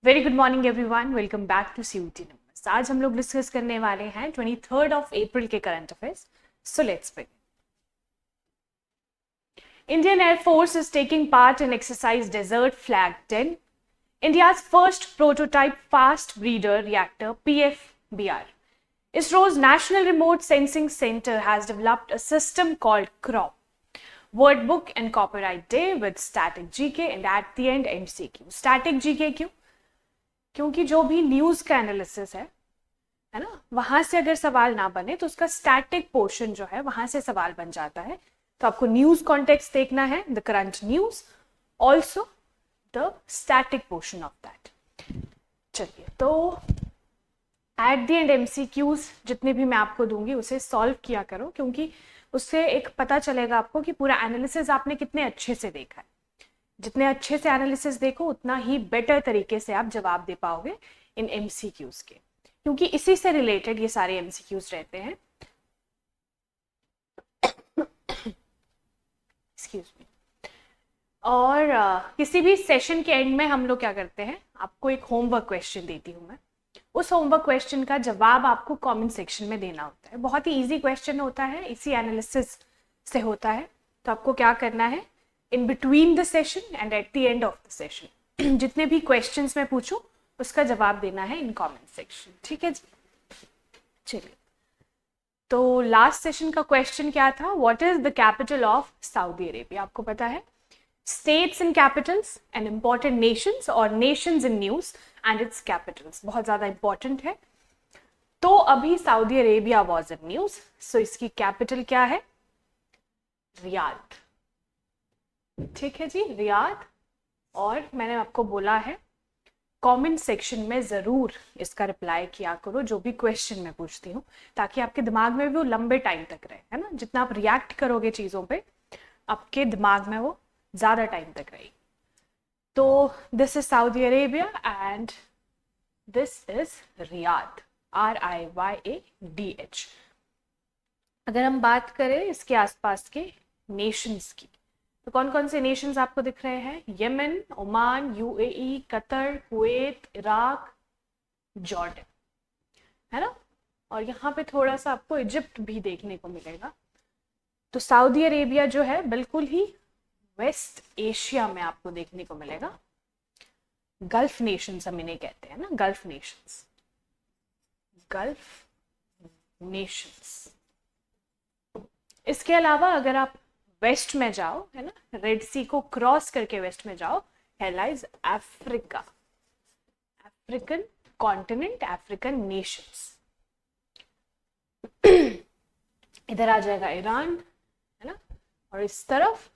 Very good morning everyone, welcome back to CUT numbers. आज हम लोग डिस्कस करने वाले हैं 23 अप्रैल के current affairs. So let's begin. Indian Air Force is taking part in exercise Desert Flag 10, India's first prototype fast breeder reactor PFBR. ISRO's National Remote Sensing Center has developed a system called CROP. Word book and copyright day with static GK and at the end MCQ. Static GK क्यों? क्योंकि जो भी news का analysis है ना, वहां से अगर सवाल ना बने तो उसका स्टैटिक पोर्शन जो है वहां से सवाल बन जाता है। तो आपको न्यूज कॉन्टेक्स्ट देखना है, the current news, also the static portion of that. चलिए, तो एट द एंड एमसीक्यूज जितने भी मैं आपको दूंगी उसे सॉल्व किया करो, क्योंकि उससे एक पता चलेगा आपको कि पूरा एनालिसिस आपने कितने अच्छे से देखा है। जितने अच्छे से एनालिसिस देखो उतना ही बेटर तरीके से आप जवाब दे पाओगे इन एमसीक्यूज के, क्योंकि इसी से रिलेटेड ये सारे एमसीक्यूज रहते हैं। Excuse me. और किसी भी सेशन के एंड में हम लोग क्या करते हैं, आपको एक होमवर्क क्वेश्चन देती हूँ मैं। उस होमवर्क क्वेश्चन का जवाब आपको कमेंट सेक्शन में देना होता है। बहुत ही इजी क्वेश्चन होता है, इसी एनालिसिस से होता है। तो आपको क्या करना है, in between the session and at the end of the session जितने भी क्वेश्चंस मैं पूछूं उसका जवाब देना है इन कमेंट सेक्शन। ठीक है जी। चलिए, तो लास्ट सेशन का क्वेश्चन क्या था, what is the capital of Saudi Arabia? आपको पता है, states and capitals and important nations और nations in news and its capitals बहुत ज्यादा इंपॉर्टेंट है। तो अभी Saudi Arabia was in news, so इसकी कैपिटल क्या है? रियाद। ठीक है जी, रियाद। और मैंने आपको बोला है कमेंट सेक्शन में जरूर इसका रिप्लाई किया करो जो भी क्वेश्चन मैं पूछती हूँ, ताकि आपके दिमाग में भी वो लंबे टाइम तक रहे, है ना। जितना आप रिएक्ट करोगे चीजों पे, आपके दिमाग में वो ज्यादा टाइम तक रहेगी। तो this is Saudi Arabia and this is Riyadh, RIYADH। अगर हम बात करें इसके आसपास के नेशंस की, तो कौन कौन से नेशंस आपको दिख रहे हैं? Yemen, Oman, UAE, Qatar, Kuwait, Iraq, Jordan, है ना। और यहाँ पे थोड़ा सा आपको इजिप्ट भी देखने को मिलेगा। तो सऊदी अरेबिया जो है बिल्कुल ही वेस्ट एशिया में आपको देखने को मिलेगा। गल्फ नेशंस हम इन्हें कहते हैं ना, गल्फ नेशंस, गल्फ नेशंस। इसके अलावा अगर आप वेस्ट में जाओ, है ना, रेड सी को क्रॉस करके वेस्ट में जाओ, lies Africa, African continent, African Nations. इधर आ जाएगा ईरान, है ना, और इस तरफ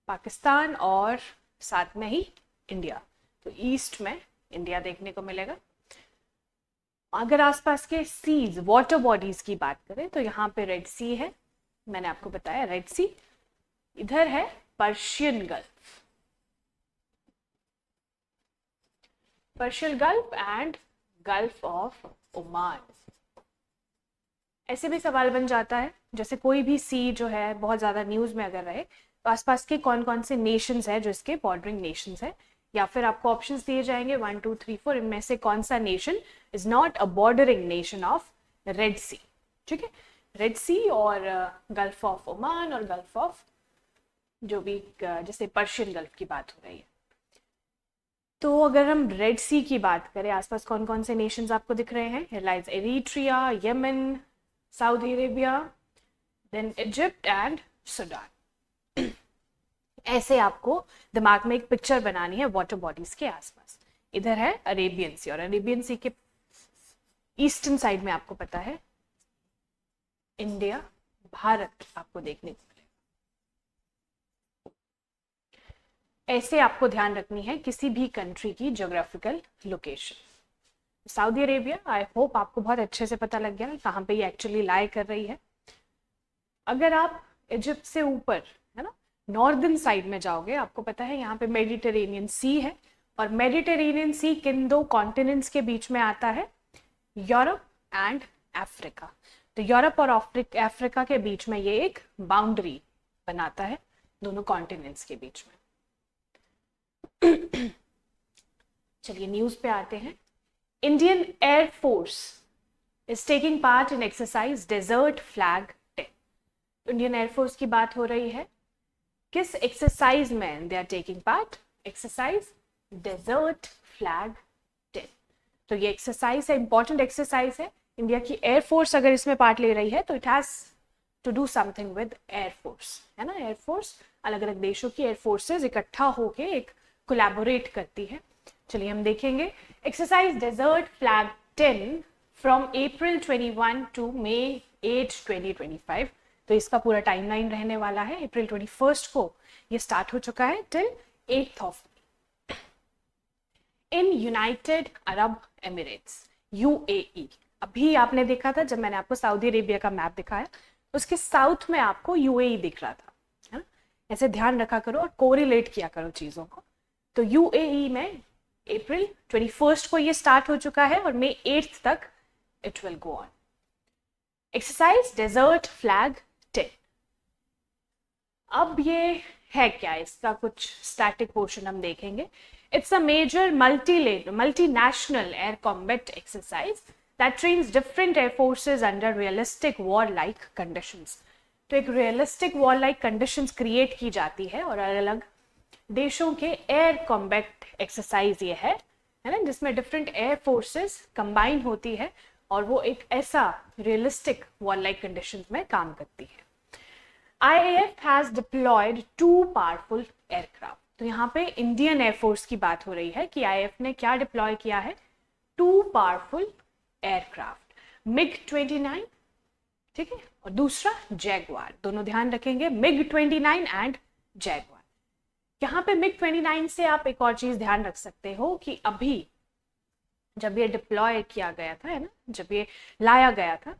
पाकिस्तान और साथ में ही इंडिया। तो ईस्ट में इंडिया देखने को मिलेगा। अगर आसपास के सीज, वाटर बॉडीज की बात करें तो यहाँ पे रेड सी है, मैंने आपको बताया रेड सी। इधर है Persian gulf, Persian gulf and gulf of Oman. ऐसे भी सवाल बन जाता है, जैसे कोई भी सी जो है बहुत ज्यादा न्यूज में अगर रहे तो आसपास के कौन कौन से नेशंस है जो इसके बॉर्डरिंग नेशंस है, या फिर आपको ऑप्शंस दिए जाएंगे 1 2 3 4, इनमें से कौन सा nation is not a bordering nation of Red Sea. ठीक है, रेड सी और गल्फ ऑफ ओमान और गल्फ ऑफ जो भी, जैसे पर्शियन गल्फ की बात हो रही है। तो अगर हम रेड सी की बात करें, आसपास कौन कौन से नेशंस आपको दिख रहे हैं? Lies Eritrea, Yemen, Saudi Arabia, then Egypt and Sudan. ऐसे आपको दिमाग में एक पिक्चर बनानी है वाटर बॉडीज के आसपास। इधर है अरेबियन सी, और अरेबियन सी के ईस्टर्न साइड में आपको पता है इंडिया, भारत आपको देखने को मिलेगा। ऐसे आपको ध्यान रखनी है किसी भी कंट्री की geographical location. Saudi Arabia, I hope आपको बहुत अच्छे से पता लग गया कहाँ पे ये एक्चुअली लाई कर रही है। अगर आप इजिप्ट से ऊपर, है ना, नॉर्दर्न साइड में जाओगे, आपको पता है यहाँ पे मेडिटेरेनियन सी है, और मेडिटेरेनियन सी किन दो कॉन्टिनेंट्स के बीच में आता है? Europe and Africa. तो यूरोप और अफ्रीका के बीच में ये एक बाउंड्री बनाता है, दोनों कॉन्टिनेंट्स के बीच में। चलिए न्यूज पे आते हैं। Indian air force is taking part in exercise desert flag 10। Indian air force की बात हो रही है, किस एक्सरसाइज में they are taking part? Exercise desert flag 10। तो ये एक्सरसाइज है, इंपॉर्टेंट एक्सरसाइज है। इंडिया की एयरफोर्स अगर इसमें पार्ट ले रही है तो it has to do something with air force, है ना। एयरफोर्स अलग अलग देशों की एयरफोर्सेज इकट्ठा होके एक कोलैबोरेट करती है। चलिए हम देखेंगे exercise desert flag 10 from April 21 to May 8 2025। तो इसका पूरा टाइमलाइन रहने वाला है। अप्रैल 21 को ये स्टार्ट हो चुका है till 8th of in United Arab Emirates, UAE. अभी आपने देखा था जब मैंने आपको सऊदी अरेबिया का मैप दिखाया, उसके साउथ में आपको यूएई दिख रहा था, है ना। ऐसे ध्यान रखा करो और कोरिलेट किया करो चीजों को। तो यूएई में अप्रैल 21 को ये स्टार्ट हो चुका है और मई 8th तक it will go on. Exercise desert flag 10। अब ये है क्या, इसका कुछ स्टैटिक पोर्शन हम देखेंगे। It's a major multinational air combat exercise that trains different air forces under realistic war-like conditions। तो एक realistic war-like conditions create की जाती है और अलग अलग देशों के एयर कॉम्बैट एक्सरसाइज ये है ना, जिसमें डिफरेंट एयर फोर्सेस कंबाइन होती है और वो एक ऐसा रियलिस्टिक वॉर-लाइक कंडीशंस में काम करती है। IAF has deployed 2 powerful aircraft. तो यहाँ पे इंडियन एयरफोर्स की बात हो रही है कि IAF ने क्या डिप्लॉय किया है? 2 पावरफुल एयरक्राफ्ट, MiG-29, ठीक है, और दूसरा जैगवार। दोनों ध्यान रखेंगे, MiG-29 एंड जैगवार। यहाँ पे MiG-29 से आप एक और चीज ध्यान रख सकते हो कि अभी जब ये डिप्लॉय किया गया था, है ना, जब ये लाया गया था,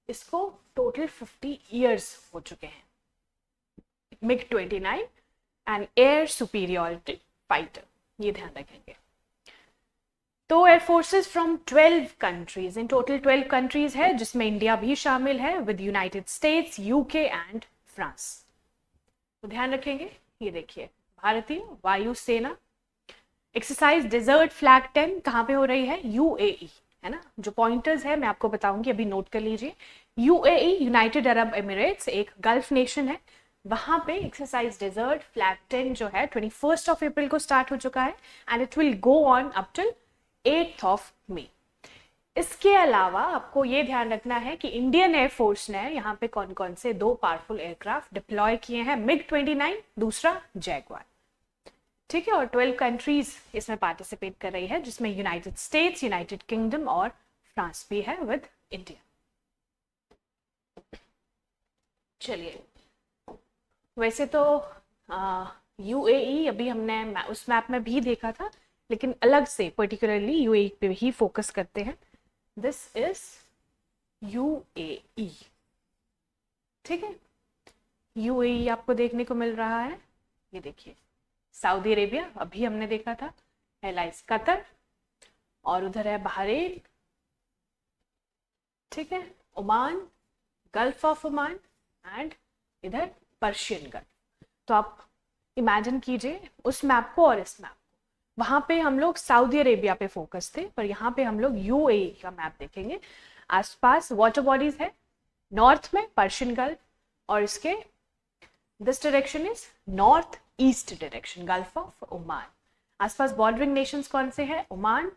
इसको टोटल 50 इयर्स हो चुके हैं। MiG-29 and air superiority fighter, ये ध्यान रखेंगे। तो air forces from 12 countries, in total 12 countries है, जिसमें इंडिया भी शामिल है with United states, UK and France. तो ध्यान रखेंगे। ये देखिए, भारतीय वायुसेना एक्सरसाइज डेजर्ट फ्लैग 10 कहाँ पे हो रही है? यूएई, है ना। जो पॉइंटर्स है मैं आपको बताऊंगी, अभी नोट कर लीजिए। यूएई, यूनाइटेड अरब एमिरेट्स, एक गल्फ नेशन है, वहां पे एक्सरसाइज डेजर्ट फ्लैग 10 जो है 21 ऑफ अप्रैल को स्टार्ट हो चुका है and it will go on up till 8th of May. इसके अलावा आपको ये ध्यान रखना है कि इंडियन एयरफोर्स ने यहाँ पे कौन कौन से 2 पावरफुल एयरक्राफ्ट डिप्लॉय किए हैं, MiG-29, दूसरा जैगवार, ठीक है। और 12 कंट्रीज इसमें पार्टिसिपेट कर रही है, जिसमें यूनाइटेड स्टेट्स, यूनाइटेड किंगडम और फ्रांस भी है विद इंडिया। चलिए, वैसे तो यूएई अभी हमने उस मैप में भी देखा था, लेकिन अलग से पर्टिकुलरली यूएई पे ही फोकस करते हैं। दिस इज यूएई, ठीक है। यूएई आपको देखने को मिल रहा है, ये देखिए, सऊदी अरेबिया अभी हमने देखा था, एलाइज कतर, और उधर है बहरीन, ठीक है, Oman, gulf of Oman and इधर पर्शियन गल्फ। तो आप इमेजिन कीजिए उस मैप को और इस मैप को। वहां पे हम लोग सऊदी अरेबिया पे फोकस थे, पर यहाँ पे हम लोग यूएई का मैप देखेंगे। आसपास वाटर बॉडीज है, नॉर्थ में पर्शियन गल्फ, और इसके this direction is north east direction, gulf of Oman. आसपास बॉर्डरिंग नेशंस कौन से हैं? ओमान,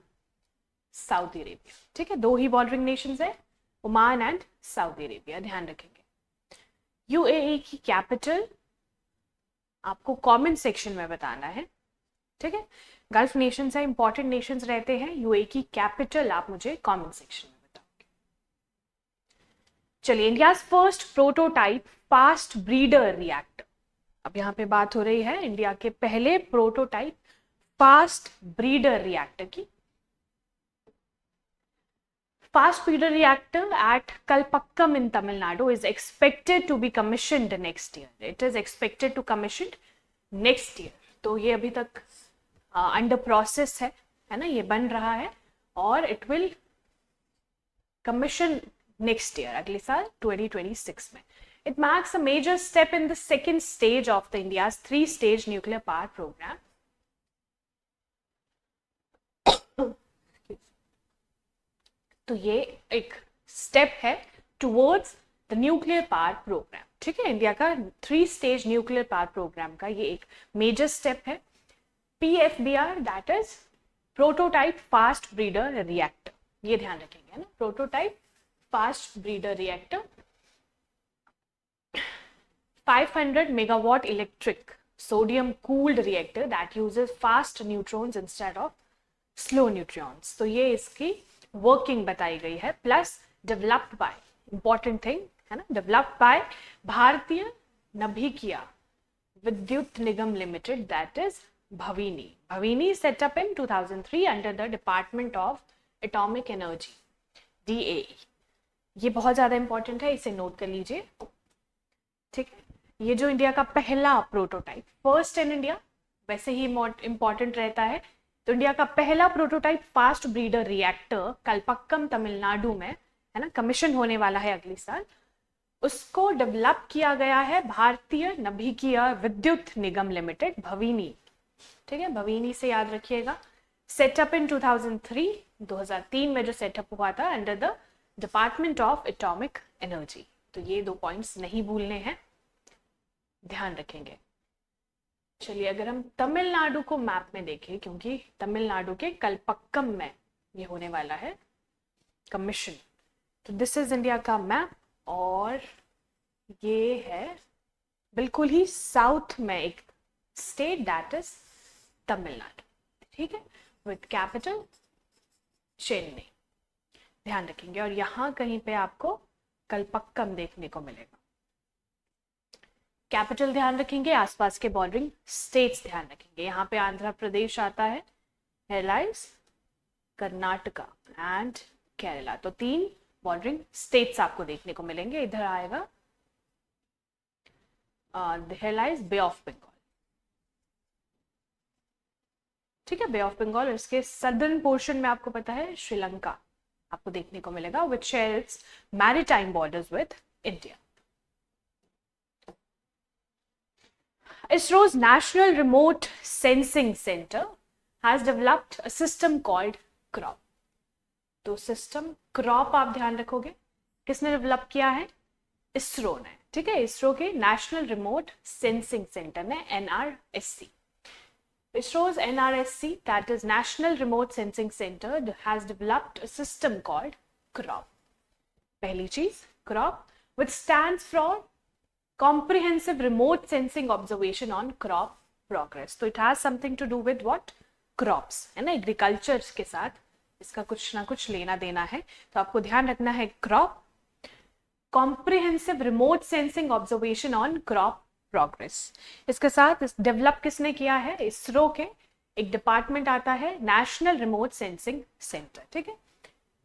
सऊदी अरेबिया, ठीक है। 2 ही बॉर्डरिंग नेशंस है, ओमान एंड सऊदी अरेबिया, ध्यान रखेंगे। यूएई की कैपिटल आपको कमेंट सेक्शन में बताना है, ठीक है। गल्फ नेशंस है, इंपॉर्टेंट नेशंस रहते हैं, यूएई की कैपिटल आप मुझे कमेंट सेक्शन में बताओगे। चलिए, India's first prototype fast breeder reactor. अब यहाँ पे बात हो रही है इंडिया के पहले प्रोटोटाइप फास्ट ब्रीडर रिएक्टर की। Fast breeder reactor at Kalpakkam in Tamil Nadu is expected to be commissioned next year. It is expected to commission next year. तो ये अभी तक अंडर प्रोसेस है ना, ये बन रहा है और it will commission next year, अगले साल 2026 में। It marks a major step in the second stage of the India's 3-stage nuclear power program. तो ये एक स्टेप है towards the nuclear power programme, ठीक है। इंडिया का 3 स्टेज न्यूक्लियर पावर प्रोग्राम का ये एक मेजर स्टेप है। PFBR that is prototype fast breeder reactor, ये ध्यान रखेंगे ना, prototype fast breeder reactor. 500 megawatt electric sodium cooled reactor that uses fast neutrons instead of slow neutrons। तो ये इसकी वर्किंग बताई गई है। Plus developed by, important thing है ना, developed by Bharatiya Nabhikiya Vidyut Nigam limited that is Bhavini. Bhavini setup in 2003 under the department of atomic energy, DAE। ये बहुत ज्यादा इंपॉर्टेंट है, इसे नोट कर लीजिए, ठीक है। ये जो इंडिया का पहला प्रोटोटाइप, फर्स्ट इन इंडिया, वैसे ही इंपॉर्टेंट रहता है। तो इंडिया का पहला prototype fast breeder reactor Kalpakkam Tamil Nadu में है ना, कमीशन होने वाला है अगले साल। उसको डेवलप किया गया है भारतीय नभिकीय विद्युत निगम लिमिटेड, भविनी, ठीक है, भविनी से याद रखिएगा। सेटअप इन 2003 में जो सेटअप हुआ था under the department of atomic energy. तो ये 2 पॉइंट्स नहीं भूलने हैं, ध्यान रखेंगे। चलिए अगर हम तमिलनाडु को मैप में देखें, क्योंकि तमिलनाडु के कलपक्कम में ये होने वाला है कमीशन, तो दिस इज इंडिया का मैप और ये है बिल्कुल ही साउथ में एक स्टेट दैट इज तमिलनाडु, ठीक है, विद कैपिटल चेन्नई, ध्यान रखेंगे। और यहाँ कहीं पे आपको कलपक्कम देखने को मिलेगा। कैपिटल ध्यान रखेंगे, आसपास के बॉर्डरिंग स्टेट्स ध्यान रखेंगे। यहाँ पे आंध्र प्रदेश आता है, हेलाइज कर्नाटका एंड केरला, तो 3 बॉर्डरिंग स्टेट्स आपको देखने को मिलेंगे। इधर आएगा हेलाइज बे ऑफ बंगाल, ठीक है, बे ऑफ बंगाल। और इसके सदर्न पोर्शन में आपको पता है श्रीलंका आपको देखने को मिलेगा, which shares maritime borders with India. ISRO's National Remote Sensing Center has developed a system called CROP। तो सिस्टम CROP आप ध्यान रखोगे, किसने डेवलप किया है? इसरो ने, ठीक है, इसरो के नेशनल रिमोट सेंसिंग सेंटर ने, NRSC। ISRO's NRSC, that is National Remote Sensing Center, has developed a system called CROP। पहली चीज CROP, which stands for Comprehensive Remote Sensing Observation on Crop Progress। तो it has something to do with what? Crops, है ना, agriculture के साथ इसका कुछ ना कुछ लेना देना है। तो आपको ध्यान रखना है crop, comprehensive remote sensing observation on crop progress. इसके साथ डेवलप किसने किया है? इसरो के एक डिपार्टमेंट आता है नेशनल रिमोट सेंसिंग सेंटर, ठीक है।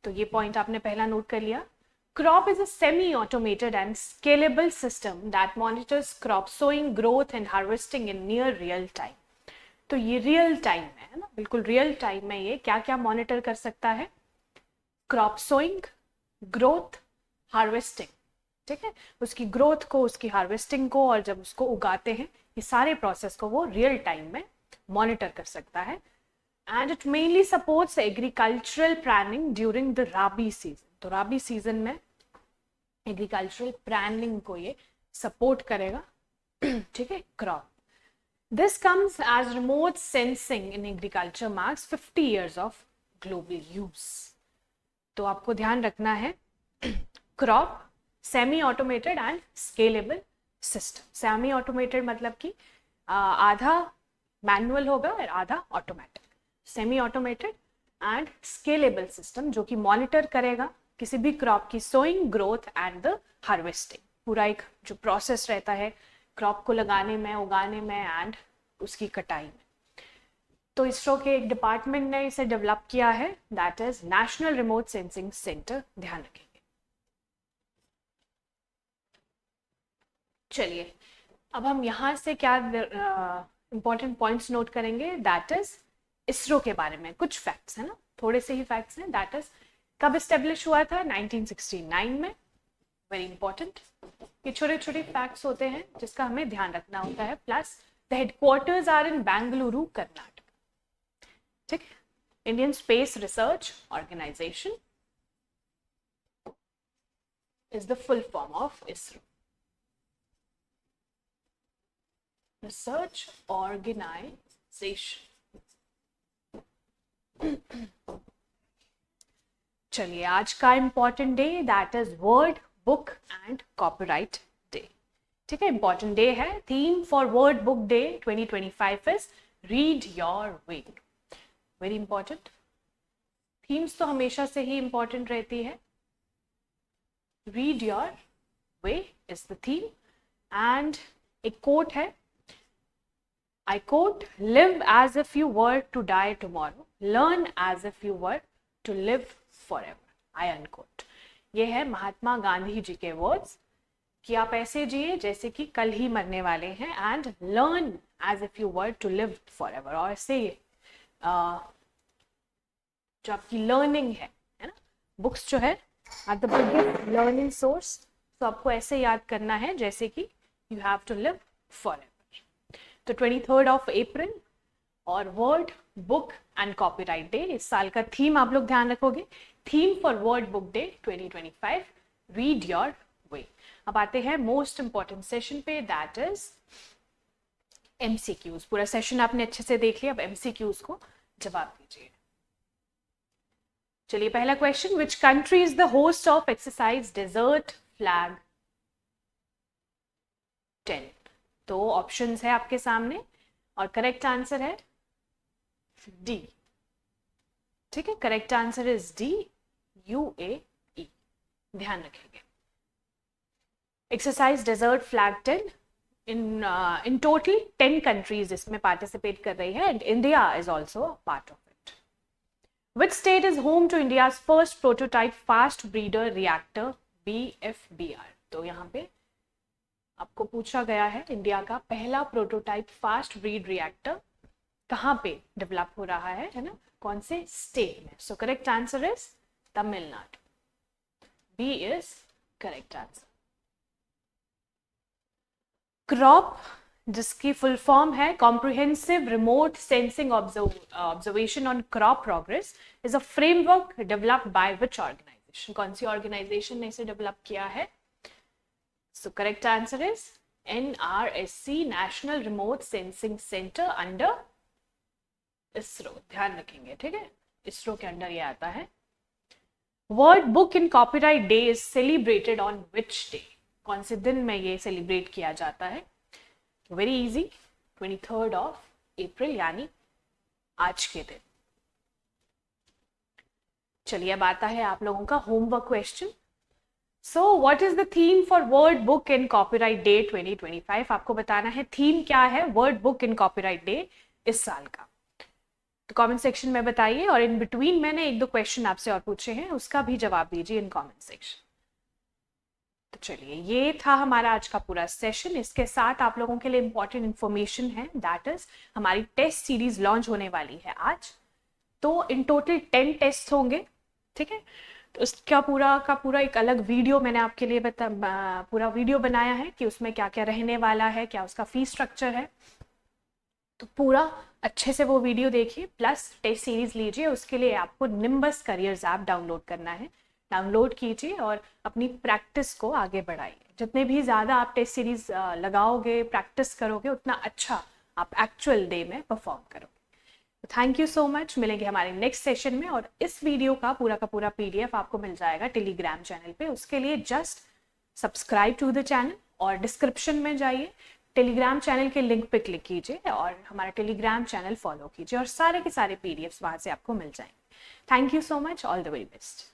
तो ये पॉइंट आपने पहला नोट कर लिया। Crop is a semi-automated and scalable system that monitors crop sowing, growth and harvesting in near real time। तो ये रियल टाइम में है ना, बिल्कुल रियल टाइम में ये क्या क्या मॉनिटर कर सकता है? क्रॉप सोइंग, ग्रोथ, हार्वेस्टिंग, ठीक है, उसकी ग्रोथ को, उसकी हार्वेस्टिंग को, और जब उसको उगाते हैं ये सारे प्रोसेस को वो रियल टाइम में मॉनिटर कर सकता है। And it mainly supports agricultural planning during the rabi season. तो राबी सीजन में एग्रीकल्चरल प्लानिंग को ये सपोर्ट करेगा, ठीक है, crop. This comes as remote sensing in agriculture marks 50 years of global use. तो आपको ध्यान रखना है crop semi automated and scalable system. Semi automated मतलब कि आधा मैनुअल होगा और आधा automatic. Semi automated and scalable system जो कि मॉनिटर करेगा किसी भी क्रॉप की sowing, growth and the harvesting. पूरा एक जो प्रोसेस रहता है क्रॉप को लगाने में, उगाने में एंड उसकी कटाई में। तो इसरो के एक डिपार्टमेंट ने इसे डेवलप किया है, that is national remote sensing centre, ध्यान रखेंगे। चलिए अब हम यहाँ से क्या इंपॉर्टेंट पॉइंट्स नोट करेंगे, दैट इज इसरो के बारे में कुछ फैक्ट्स है ना, थोड़े से ही फैक्ट्स हैं। दैट इज कब एस्टेब्लिश हुआ था? 1969 में, वेरी इंपॉर्टेंट। ये छोटे छोटे फैक्ट्स होते हैं जिसका हमें ध्यान रखना होता है। Plus the headquarters are in Bengaluru, Karnataka, ठीक है। Indian space research organisation, is the full form of ISRO. Research Organization. चलिए आज का important day that is word book and copyright day. ठीक है, इंपॉर्टेंट डे है. Theme for world book day 2025 is read your way. Very important. Themes तो हमेशा से ही important रहती है. Read your way is the theme. And एक coat है, I quote, live as if you were to die tomorrow, learn as if you were to live forever. I unquote. ये है महात्मा गांधी जी के वर्ड्स कि आप ऐसे जिए जैसे कि कल ही मरने वाले हैं, and learn as if you were to live forever. और ऐसे जो आपकी लर्निंग है ना, बुक्स जो है are the biggest learning source. तो आपको ऐसे याद करना है जैसे कि you have to live forever. तो 23rd ऑफ अप्रैल और world book and copyright day, इस साल का थीम आप लोग ध्यान रखोगे. Theme for world book day 2025, read your way. अब आते हैं मोस्ट इंपॉर्टेंट सेशन पे, दैट इज एमसीक्यूज. पूरा सेशन आपने अच्छे से देख लिया, अब एमसीक्यूज को जवाब दीजिए. चलिए पहला question, which country is the host of exercise desert flag 10. तो ऑप्शंस है आपके सामने और करेक्ट आंसर है डी. ठीक है, correct answer is D, UAE. ध्यान रखेंगे. Exercise desert flag 10 in total 10 countries इसमें पार्टिसिपेट कर रही है, and India is also part of it. Which state is home to India's first prototype fast breeder reactor BFBR. तो यहाँ पे आपको पूछा गया है इंडिया का पहला प्रोटोटाइप फास्ट ब्रीड रिएक्टर कहाँ पे डेवलप हो रहा है ना, कौन से स्टेट में. So correct answer is Tamil Nadu. B is correct answer. Crop, जिसकी फुल फॉर्म है comprehensive remote sensing observation on crop progress, is a framework developed by which organisation. कौन सी ऑर्गेनाइजेशन ने इसे डेवलप किया है. So correct answer is NRSC, National Remote Sensing Center under ISRO. ध्यान रखेंगे, ठीक है, ISRO के अंडर ये आता है. Word book in copyright day is celebrated on which day. कौन से दिन में ये सेलिब्रेट किया जाता है. वेरी इजी, 23rd ऑफ अप्रैल यानी आज के दिन. चलिए अब आता है आप लोगों का homework question. So what is the theme for Word Book and Copyright Day 2025? आपको बताना है थीम क्या है Word Book and Copyright Day इस साल का. तो कमेंट सेक्शन में बताइए, और इन बिटवीन मैंने एक दो क्वेश्चन आपसे और पूछे हैं, उसका भी जवाब दीजिए इन कमेंट सेक्शन. तो चलिए ये था हमारा आज का पूरा सेशन. इसके साथ आप लोगों के लिए इंपॉर्टेंट इन्फॉर्मेशन है, दैट इज हमारी टेस्ट सीरीज लॉन्च होने वाली है आज. तो इन टोटल 10 टेस्ट होंगे. ठीक है, तो उसका पूरा का पूरा एक अलग वीडियो मैंने आपके लिए पूरा वीडियो बनाया है कि उसमें क्या क्या रहने वाला है, क्या उसका फीस स्ट्रक्चर है. तो पूरा अच्छे से वो वीडियो देखिए, प्लस टेस्ट सीरीज लीजिए. उसके लिए आपको निम्बस करियर्स ऐप डाउनलोड करना है. डाउनलोड कीजिए और अपनी प्रैक्टिस को आगे बढ़ाइए. जितने भी ज़्यादा आप टेस्ट सीरीज लगाओगे, प्रैक्टिस करोगे, उतना अच्छा आप एक्चुअल डे में परफॉर्म करोगे. Thank you so much. मिलेंगे हमारे नेक्स्ट सेशन में, और इस वीडियो का पूरा PDF आपको मिल जाएगा टेलीग्राम चैनल पे. उसके लिए just subscribe to the channel और डिस्क्रिप्शन में जाइए, टेलीग्राम चैनल के लिंक पे क्लिक कीजिए और हमारा टेलीग्राम चैनल फॉलो कीजिए, और सारे के सारे PDFs वहाँ से आपको मिल जाएंगे. Thank you so much. All the very best.